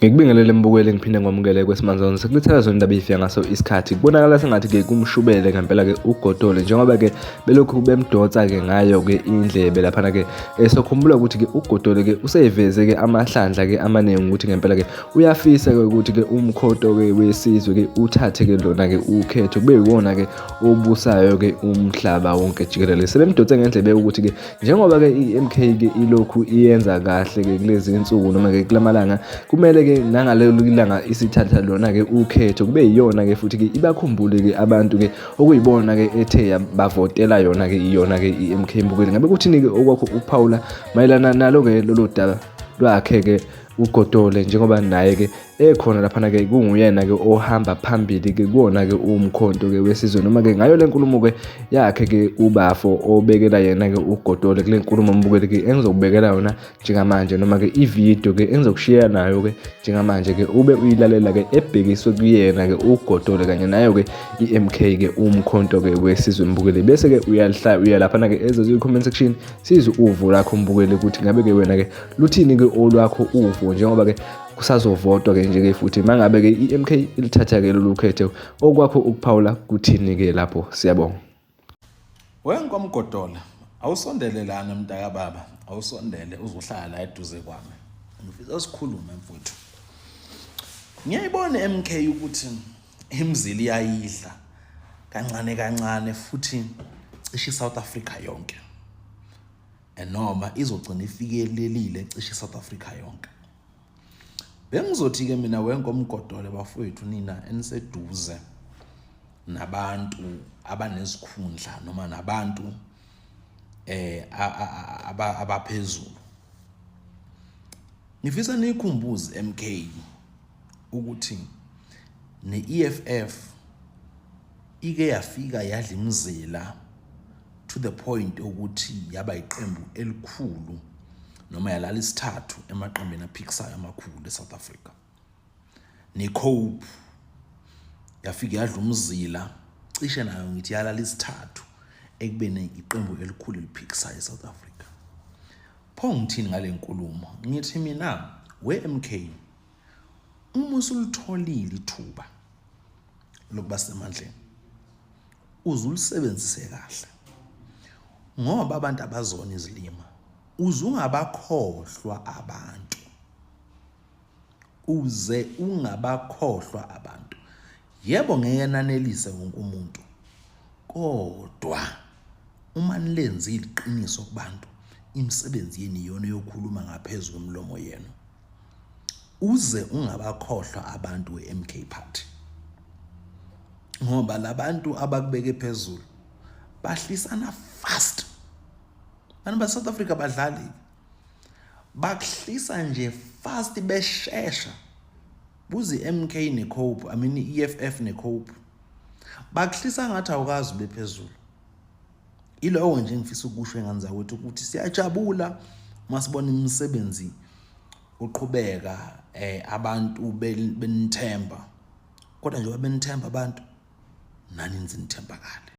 Ngikubingelele mbukeli ngiphinde ngomukele kwesimanje sekulithela indaba ifika ngaso isikhathi kubonakala sengathi ke kumshubele ngempela ke uGotole njengoba ke belokhu bemdonsa ke ngayo ke indlebe laphana ke sokhumbula ukuthi ke uGotole ke useyiveze ke amahlandla ke amaningi ukuthi ngempela ke uyafisa ke ukuthi ke umkhoto ke wesizwe ke uthathe ke lona ke ukhetho kube yiwona ke obusayo ke umhlaba wonke jikelele sebemdonse ngendlebe ukuthi ke njengoba ke iMK ke ilokhu iyenza kahle ke kulezi insuku noma ke kulamalanga kumele ke nangalelo ilanga isithatha lona ke ukhetho kube yiyona ke futhi ke ibakhumbule ke abantu ke okuyibona ke ethe bavotela yona ke iyona ke iMK mbukeli ngabe kuthini ke okwakho ukuphawula mayelana nalo ke lolu daba lwakhe ke uGotole njengoba naye ke ekhona laphana ke kunguyena ke ohamba phambili ke kuona ke umkhonto ke wesizwe noma ke ngayo lenkulumo ke yakhe ke ubafo obekela yena ke uGotole kule nkulumo mbukeli ke engizokubekela yona njengamanje noma ke ivideo ke engizokushare nayo ke njengamanje ke ube uyilalela ke ebhekiswe kuyena ke uGotole kanye nayo ke iMK ke umkhonto ke wesizwe mbukeli bese ke uyalaphana ke ezo comment section sizwe uvu lakho mbukeli ukuthi ngabe ke wena ke luthini ke olwakho uvu njengoba ke kusazovotwa ke nje ke futhi mangabe ke iMK ilithatha ke lolu khetho okwakho ukuphawula kuthini ke lapho siyabonga wenkomGotole awusondelelana mntaka baba awusondele uzohlala la eduze kwami ngifisa sikhulume mfowethu ngiyayibona iMK ukuthi imzili iyayidla kancane kancane futhi cishe iSouth Africa yonke enoma izogcina ifikelelile cishe iSouth Africa yonke bengizothi ke mina wenkomGotole bafowethu nina eniseduze nabantu abanezikhundla noma nabantu abaphezulu ngifisa nikhumbuze MK ukuthi neEFF ike yafika yadla imizila to the point ukuthi yaba iqembu elikhulu noma yalala isithathu emaqembeni aphikisayo amakhulu eSouth Africa neCope yafika yadla umzila cishe nayo ngithi yalala isithathu ekubeni iqembu elikhulu eliphikisayo eSouth Africa pho ngithini ngale nkulumo ngithi mina weMK uma usulitholile ithuba lokuba semandleni uzulisebenzise kahle ngoba abantu abazona izilima uzungabakhohlwa abantu uze ungabakhohlwa abantu yebo ngeke nanelise wonke umuntu kodwa uma nilenzile iqiniso kubantu imisebenzi yeni iyona yokukhuluma ngaphezulu kwemlomo yenu uze ungabakhohlwa abantu weMK party ngoba labantu abakubeke phezulu bahlisana fast abantu baSouth Africa badlali bakuhlisa nje fast beshesha buzi MK neCope iEFF neCope bakuhlisa ngathi awukazi bephezulu ilowo nje ngifisa ukusho enganza wethu ukuthi siyajabula masibona imisebenzi uqhubeka abantu benithemba kodwa njengoba benithemba abantu nani nizinithemba kale